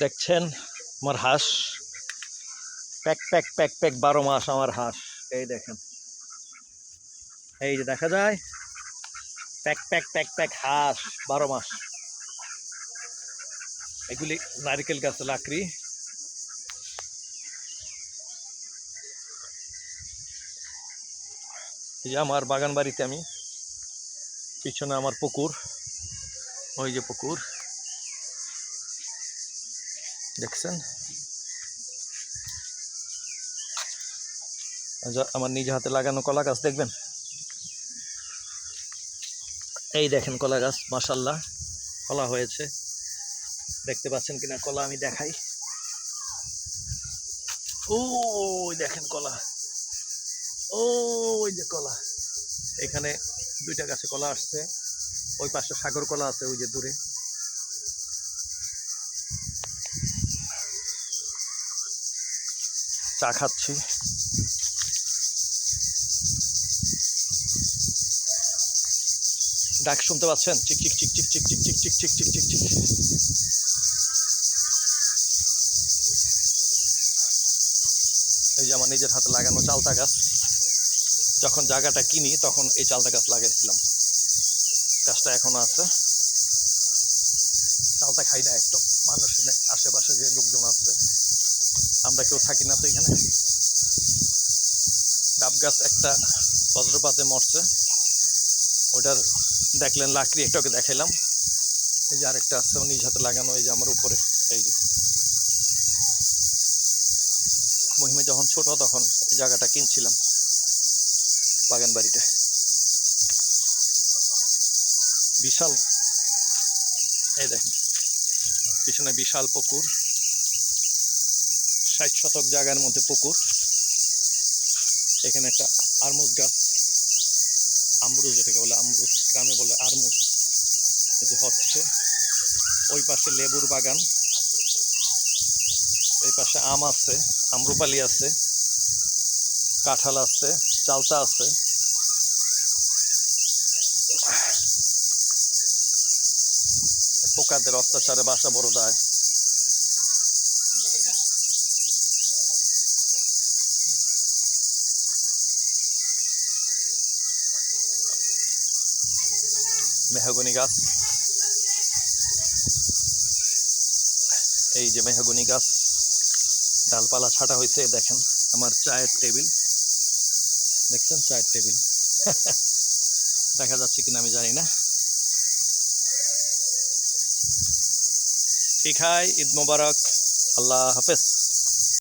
দেখছেন আমার হাঁস প্যাক প্যাক প্যাক প্যাক 12 মাস আমার হাঁস। এই দেখেন, এই যে দেখা যায় প্যাক প্যাক প্যাক প্যাক হাঁস 12 মাস। এগুলি নারকেল গাছে লাকড়ি। এই যে আমার বাগান বাড়িতে আমি, পিছনে আমার পুকুর, ওই যে পুকুর দেখছেন। আমার নিজে হাতে লাগানো কলা গাছ দেখবেন, এই দেখেন কলা গাছ, মাশাআল্লাহ কলা হয়েছে। দেখতে পাচ্ছেন কিনা কলা আমি দেখাই। ওই দেখেন কলা, ওই যে কলা। এখানে 2টা গাছে কলা আসছে, ওই পাশে সাগর কলা আছে ওই যে দূরে। চা খাচ্ছি। ডাক শুনতে পাচ্ছেন? চিক চিক চিক চিক চিক চিক চিক চিক চিক চিক চিক চিক। এই যে আমার নিজের হাতে লাগানো চালতা গাছ। যখন জায়গাটা কিনি তখন এই চালতা গাছ লাগাইছিলাম, গাছটা এখনো আছে। চালতা খাই না একটু, মানুষের আশেপাশে যে লোকজন আছে, আমরা কেউ থাকি না তো এখানে। ডাব গাছ একটা বজ্রপাতে মরছে, ওটার দেখলেন লাকড়ি একটাকে দেখাইলাম। এই যে আরেকটা আছে নিজ হাতে লাগানো, এই যে আমার উপরে। এই যে মহিমে যখন ছোট তখন এই জায়গাটা কিনছিলাম, বাগান বাড়িটা বিশাল। এই দেখেন পিছনে বিশাল পুকুর, 60 শতক জায়গার মধ্যে পুকুর। এখানে একটা আরমুজ গাছ, আমরুজ যেটাকে বলে, আমরুজ গ্রামে বলে আরমুজ, এই যে হচ্ছে। ওই পাশে লেবুর বাগান, এই পাশে আম আছে, আম্রপালি আছে, কাঁঠাল আছে, চালতা আছে। পোকাদের অত্যাচারে বাসা বড় দেয়। মেহগনি গাছ, এই যে মেহগনি গাছ, ডালপালা ছাটা হয়েছে। দেখেন আমার চায়ের টেবিল, দেখছেন চায়ের টেবিল। দেখা যাচ্ছে কিনা আমি জানি না। ঠিক হাই, ঈদ মোবারক, আল্লাহ হাফেজ।